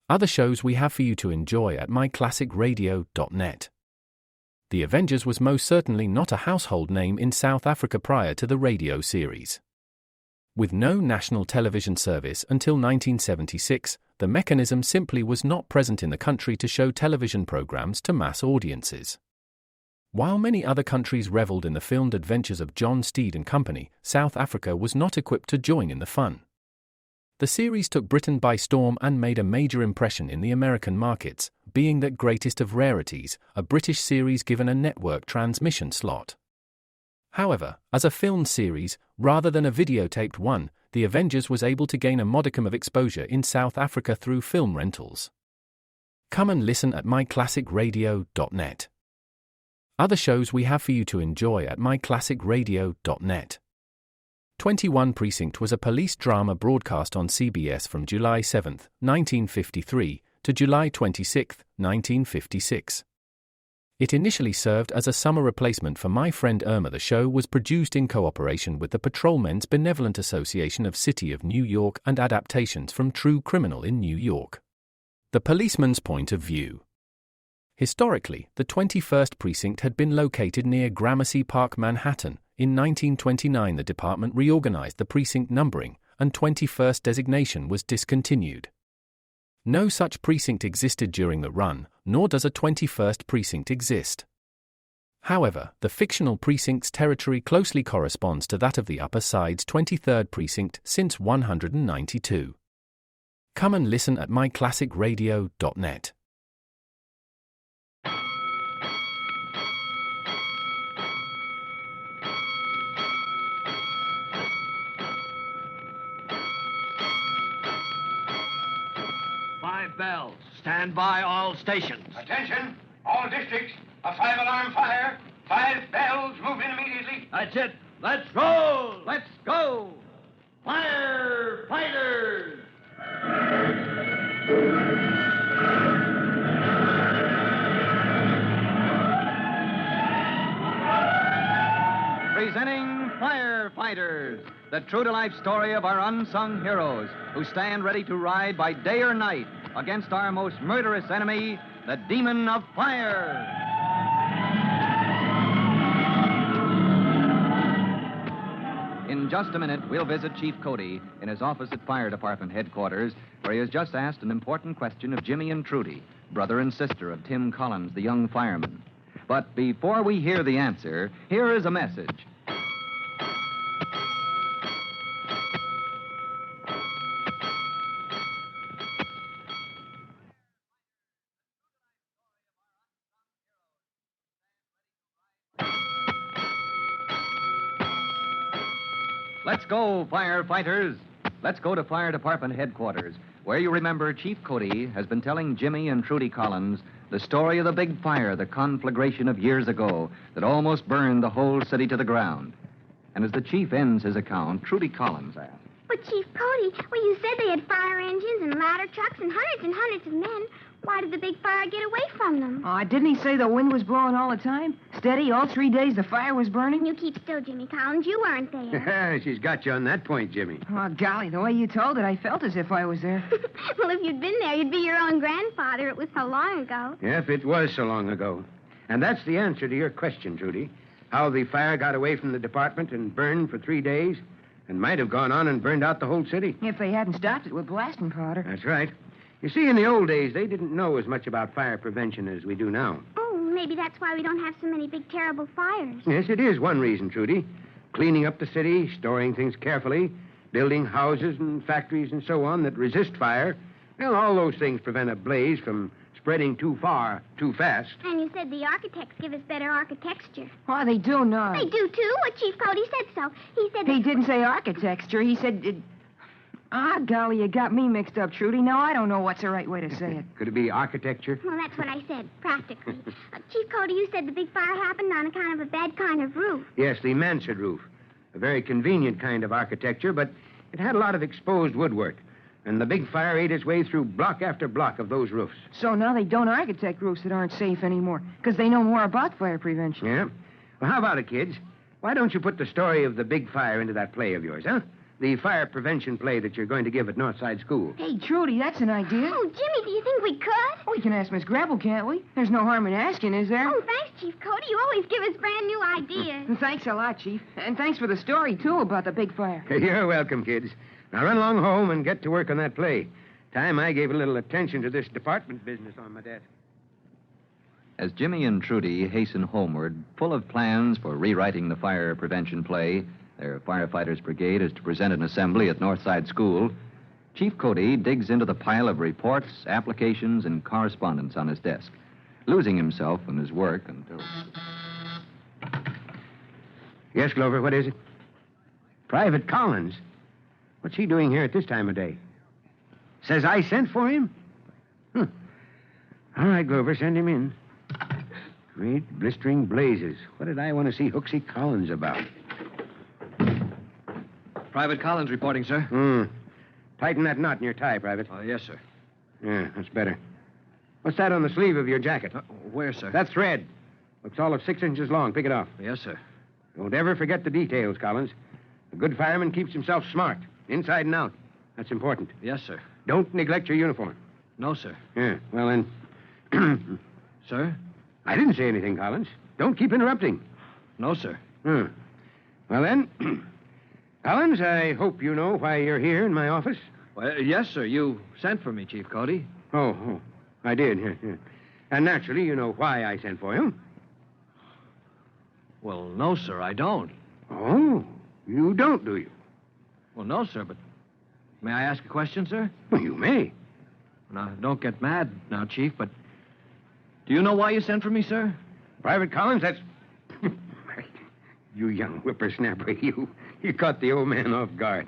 Other shows we have for you to enjoy at myclassicradio.net. The Avengers was most certainly not a household name in South Africa prior to the radio series. With no national television service until 1976, the mechanism simply was not present in the country to show television programs to mass audiences. While many other countries reveled in the filmed adventures of John Steed and company, South Africa was not equipped to join in the fun. The series took Britain by storm and made a major impression in the American markets, being that greatest of rarities, a British series given a network transmission slot. However, as a filmed series, rather than a videotaped one, The Avengers was able to gain a modicum of exposure in South Africa through film rentals. Come and listen at myclassicradio.net. Other shows we have for you to enjoy at myclassicradio.net. 21 Precinct was a police drama broadcast on CBS from July 7, 1953, to July 26, 1956. It initially served as a summer replacement for My Friend Irma. The show was produced in cooperation with the Patrolmen's Benevolent Association of City of New York and adaptations from True Criminal in New York. The Policeman's Point of View. Historically, the 21st Precinct had been located near Gramercy Park, Manhattan. In 1929, the department reorganized the precinct numbering, and 21st designation was discontinued. No such precinct existed during the run, nor does a 21st precinct exist. However, the fictional precinct's territory closely corresponds to that of the Upper Side's 23rd precinct since 192. Come and listen at myclassicradio.net. Bells. Stand by all stations. Attention, all districts. A 5-alarm fire. 5 bells. Move in immediately. That's it. Let's roll. Let's go. Firefighters. Presenting Firefighters, the true-to-life story of our unsung heroes who stand ready to ride by day or night against our most murderous enemy, the demon of fire. In just a minute, we'll visit Chief Cody in his office at Fire Department headquarters, where he has just asked an important question of Jimmy and Trudy, brother and sister of Tim Collins, the young fireman. But before we hear the answer, here is a message. Let's go, firefighters. Let's go to Fire Department headquarters, where you remember Chief Cody has been telling Jimmy and Trudy Collins the story of the big fire, the conflagration of years ago that almost burned the whole city to the ground. And as the chief ends his account, Trudy Collins asked, But, Chief Cody, well, you said they had fire engines and ladder trucks and hundreds of men. Why did the big fire get away from them? Didn't he say the wind was blowing all the time? Steady, all 3 days the fire was burning? You keep still, Jimmy Collins. You weren't there. She's got you on that point, Jimmy. Oh, golly, the way you told it, I felt as if I was there. Well, if you'd been there, you'd be your own grandfather. It was so long ago. Yep, it was so long ago. And that's the answer to your question, Trudy. How the fire got away from the department and burned for 3 days and might have gone on and burned out the whole city. If they hadn't stopped it with blasting powder. That's right. You see, in the old days, they didn't know as much about fire prevention as we do now. Oh, maybe that's why we don't have so many big, terrible fires. Yes, it is one reason, Trudy. Cleaning up the city, storing things carefully, building houses and factories and so on that resist fire. Well, all those things prevent a blaze from spreading too far, too fast. And you said the architects give us better architecture. Oh, they do not. They do, too. Well, Chief Cody said so. He said... He didn't say architecture. He said... golly, you got me mixed up, Trudy. Now I don't know what's the right way to say it. Could it be architecture? Well, that's what I said, practically. Chief Cody, you said the big fire happened on a kind of a bad kind of roof. Yes, the mansard roof. A very convenient kind of architecture, but it had a lot of exposed woodwork. And the big fire ate its way through block after block of those roofs. So now they don't architect roofs that aren't safe anymore, because they know more about fire prevention. Yeah? Well, how about it, kids? Why don't you put the story of the big fire into that play of yours, huh? The fire prevention play that you're going to give at Northside School. Hey, Trudy, that's an idea. Oh, Jimmy, do you think we could? We can ask Miss Gravel, can't we? There's no harm in asking, is there? Oh, thanks, Chief Cody. You always give us brand new ideas. Thanks a lot, Chief. And thanks for the story, too, about the big fire. You're welcome, kids. Now run along home and get to work on that play. Time I gave a little attention to this department business on my desk. As Jimmy and Trudy hasten homeward, full of plans for rewriting the fire prevention play, their Firefighters Brigade is to present an assembly at Northside School, Chief Cody digs into the pile of reports, applications, and correspondence on his desk, losing himself in his work until... Yes, Glover, what is it? Private Collins? What's he doing here at this time of day? Says I sent for him? All right, Glover, send him in. Great blistering blazes. What did I want to see Hooksy Collins about? Private Collins reporting, sir. Tighten that knot in your tie, Private. Oh, yes, sir. Yeah, that's better. What's that on the sleeve of your jacket? Where, sir? That thread. Looks all of 6 inches long. Pick it off. Yes, sir. Don't ever forget the details, Collins. A good fireman keeps himself smart, inside and out. That's important. Yes, sir. Don't neglect your uniform. No, sir. Yeah, well then... Sir? I didn't say anything, Collins. Don't keep interrupting. No, sir. Well then, Collins, I hope you know why you're here in my office. Well, yes, sir. You sent for me, Chief Cody. Oh, I did. Yeah. And naturally, you know why I sent for you. Well, no, sir, I don't. Oh, you don't, do you? Well, no, sir, but may I ask a question, sir? Well, you may. Now, don't get mad now, Chief, but do you know why you sent for me, sir? Private Collins, that's... You young whippersnapper, you caught the old man off guard.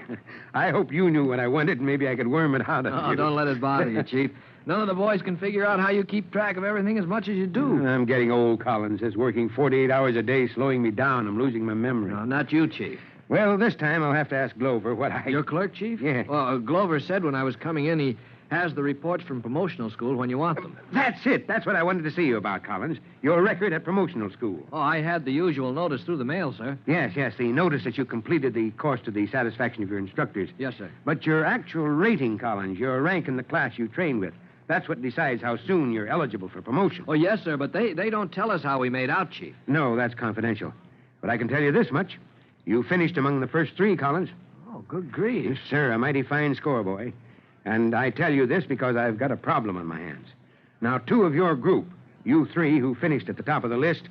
I hope you knew what I wanted, and maybe I could worm it out of you. Oh, don't let it bother you, Chief. None of the boys can figure out how you keep track of everything as much as you do. I'm getting old, Collins. It's working 48 hours a day, slowing me down. I'm losing my memory. No, not you, Chief. Well, this time I'll have to ask Glover what I... Your clerk, Chief? Yeah. Well, Glover said when I was coming in he has the reports from promotional school when you want them. That's it. That's what I wanted to see you about, Collins. Your record at promotional school. Oh, I had the usual notice through the mail, sir. Yes, the notice that you completed the course to the satisfaction of your instructors. Yes, sir. But your actual rating, Collins, your rank in the class you train with, that's what decides how soon you're eligible for promotion. Oh, yes, sir, but they don't tell us how we made out, Chief. No, that's confidential. But I can tell you this much. You finished among the first 3, Collins. Oh, good grief. Yes, sir, a mighty fine score, boy. And I tell you this because I've got a problem on my hands. Now, 2 of your group, you 3 who finished at the top of the list,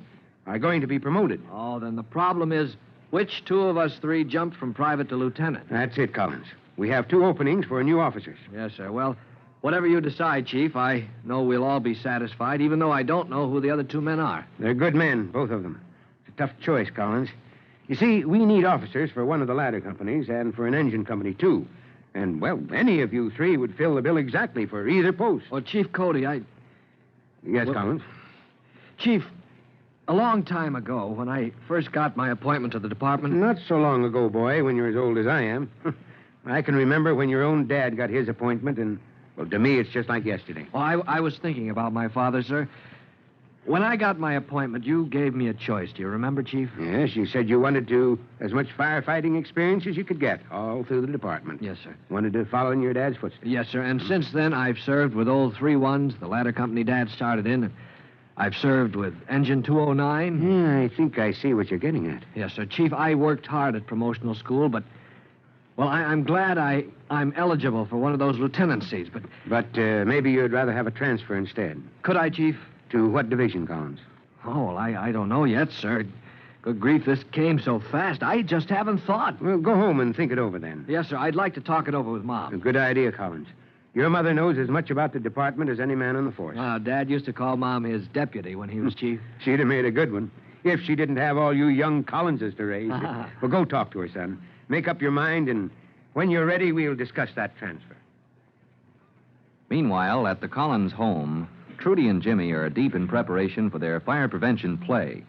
are going to be promoted. Oh, then the problem is which 2 of us 3 jumped from private to lieutenant? That's it, Collins. We have 2 openings for new officers. Yes, sir. Well, whatever you decide, Chief, I know we'll all be satisfied, even though I don't know who the other 2 men are. They're good men, both of them. It's a tough choice, Collins. You see, we need officers for one of the ladder companies and for an engine company, too. And, well, any of you 3 would fill the bill exactly for either post. Oh, Chief Cody, Yes, Collins? Chief, a long time ago, when I first got my appointment to the department... Not so long ago, boy, when you're as old as I am. I can remember when your own dad got his appointment, and, well, to me, it's just like yesterday. Oh, I was thinking about my father, sir. When I got my appointment, you gave me a choice. Do you remember, Chief? Yes, you said you wanted as much firefighting experience as you could get, all through the department. Yes, sir. Wanted to follow in your dad's footsteps. Yes, sir. And since then, I've served with old 3-1s, the ladder company Dad started in. I've served with Engine 209. Yeah, I think I see what you're getting at. Yes, sir. Chief, I worked hard at promotional school, but... Well, I'm glad I'm eligible for one of those lieutenancies, but... But maybe you'd rather have a transfer instead. Could I, Chief? To what division, Collins? Oh, well, I don't know yet, sir. Good grief, this came so fast. I just haven't thought. Well, go home and think it over then. Yes, sir. I'd like to talk it over with Mom. A good idea, Collins. Your mother knows as much about the department as any man on the force. Dad used to call Mom his deputy when he was chief. She'd have made a good one if she didn't have all you young Collinses to raise. Well, go talk to her, son. Make up your mind, and when you're ready, we'll discuss that transfer. Meanwhile, at the Collins home, Trudy and Jimmy are deep in preparation for their fire prevention play.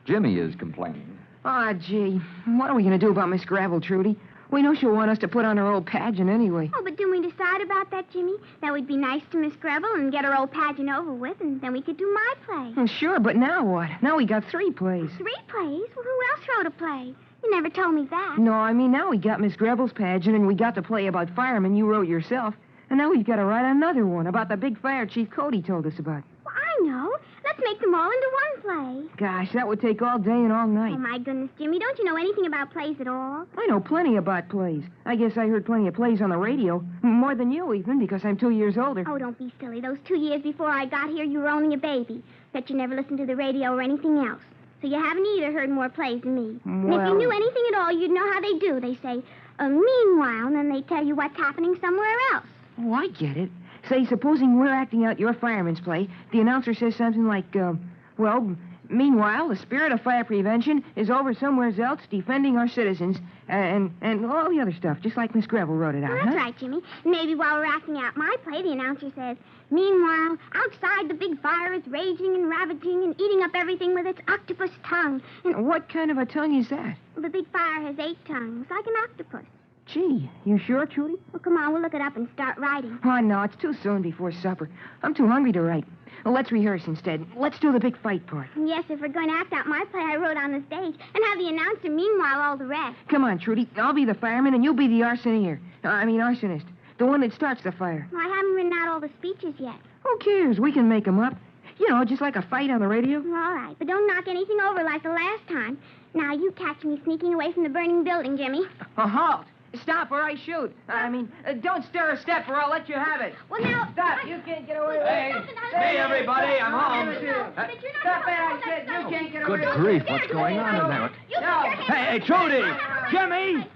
Jimmy is complaining. Ah, gee. What are we going to do about Miss Gravel, Trudy? We know she'll want us to put on her old pageant anyway. Oh, but didn't we decide about that, Jimmy? That we'd be nice to Miss Gravel and get her old pageant over with, and then we could do my play. Well, sure, but now what? Now we got 3 plays. 3 plays? Well, who else wrote a play? You never told me that. No, I mean, now we got Miss Grebel's pageant, and we got the play about firemen you wrote yourself. And now we've got to write another one about the big fire Chief Cody told us about. Well, I know. Let's make them all into one play. Gosh, that would take all day and all night. Oh, my goodness, Jimmy, don't you know anything about plays at all? I know plenty about plays. I guess I heard plenty of plays on the radio. More than you, even, because I'm 2 years older. Oh, don't be silly. Those 2 years before I got here, you were only a baby. Bet you never listened to the radio or anything else. So you haven't either heard more plays than me. And if you knew anything at all, you'd know how they do. They say, meanwhile, and then they tell you what's happening somewhere else. Oh, I get it. Say, supposing we're acting out your fireman's play, the announcer says something like, meanwhile, the spirit of fire prevention is over somewhere else defending our citizens, and all the other stuff, just like Miss Grebel wrote it out, Well, that's right, Jimmy. Maybe while we're acting out my play, the announcer says, meanwhile, outside the big fire is raging and ravaging and eating up everything with its octopus tongue. And What kind of a tongue is that? the big fire has 8 tongues, like an octopus. Gee, you sure, Trudy? Well, come on, we'll look it up and start writing. Oh, no, it's too soon before supper. I'm too hungry to write. Well, let's rehearse instead. Let's do the big fight part. And yes, if we're going to act out my play I wrote on the stage and have the announcer meanwhile all the rest. Come on, Trudy. I'll be the fireman, and you'll be the arsonist. The one that starts the fire. Well, I haven't written out all the speeches yet. Who cares? We can make 'em up. You know, just like a fight on the radio. All right, but don't knock anything over like the last time. Now, you catch me sneaking away from the burning building, Jimmy. Halt! Stop or I shoot. Don't stir a step or I'll let you have it. Well, now... Stop! You can't get away with it. Hey, hey, everybody, I'm home. Stop it, I said. You can't get away Good with it. grief, what's going on in there? No. Hey, Trudy! Jimmy!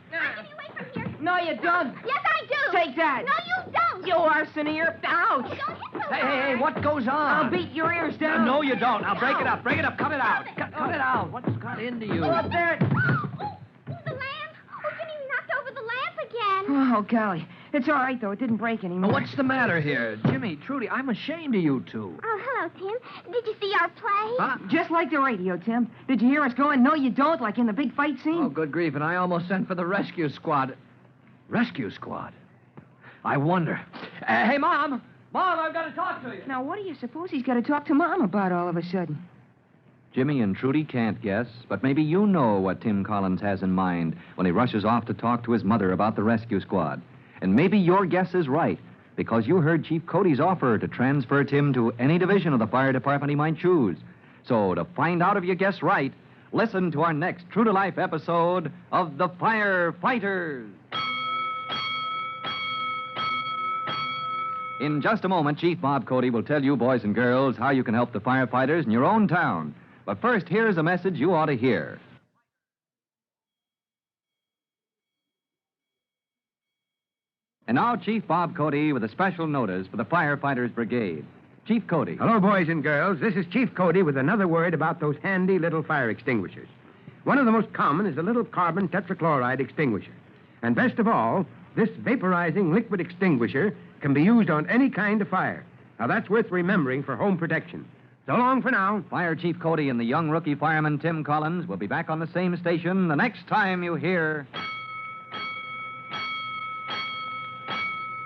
No, you don't. Yes, I do. Take that. No, you don't. You arsoneer. Ouch. Don't hit so Hey, what goes on? I'll beat your ears down. No, you don't. Now break it up, cut it out. Cut it out. What's got into you? Go up there. The lamp. Oh, Jimmy knocked over the lamp again. Oh, golly. It's all right, though. It didn't break anymore. What's the matter here? Jimmy, Trudy, I'm ashamed of you two. Oh, hello, Tim. Did you see our play? Huh? Just like the radio, Tim. Did you hear us going, no, you don't, like in the big fight scene? Oh, good grief, and I almost sent for the rescue squad. Rescue squad? I wonder. Hey, Mom! Mom, I've got to talk to you. Now, what do you suppose he's got to talk to Mom about all of a sudden? Jimmy and Trudy can't guess, but maybe you know what Tim Collins has in mind when he rushes off to talk to his mother about the rescue squad. And maybe your guess is right, because you heard Chief Cody's offer to transfer Tim to any division of the fire department he might choose. So to find out if you guess right, listen to our next true-to-life episode of The Firefighters. In just a moment, Chief Bob Cody will tell you, boys and girls, how you can help the firefighters in your own town. But first, here's a message you ought to hear. And now, Chief Bob Cody with a special notice for the Firefighters Brigade. Chief Cody. Hello, boys and girls. This is Chief Cody with another word about those handy little fire extinguishers. One of the most common is the little carbon tetrachloride extinguisher. And best of all, this vaporizing liquid extinguisher can be used on any kind of fire. Now, that's worth remembering for home protection. So long for now. Fire Chief Cody and the young rookie fireman Tim Collins will be back on the same station the next time you hear...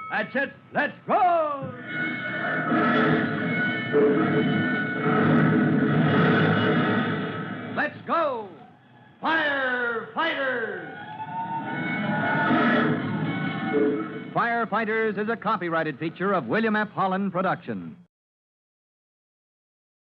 That's it. Let's go! Let's go! Firefighters! Firefighters is a copyrighted feature of William F. Holland Productions.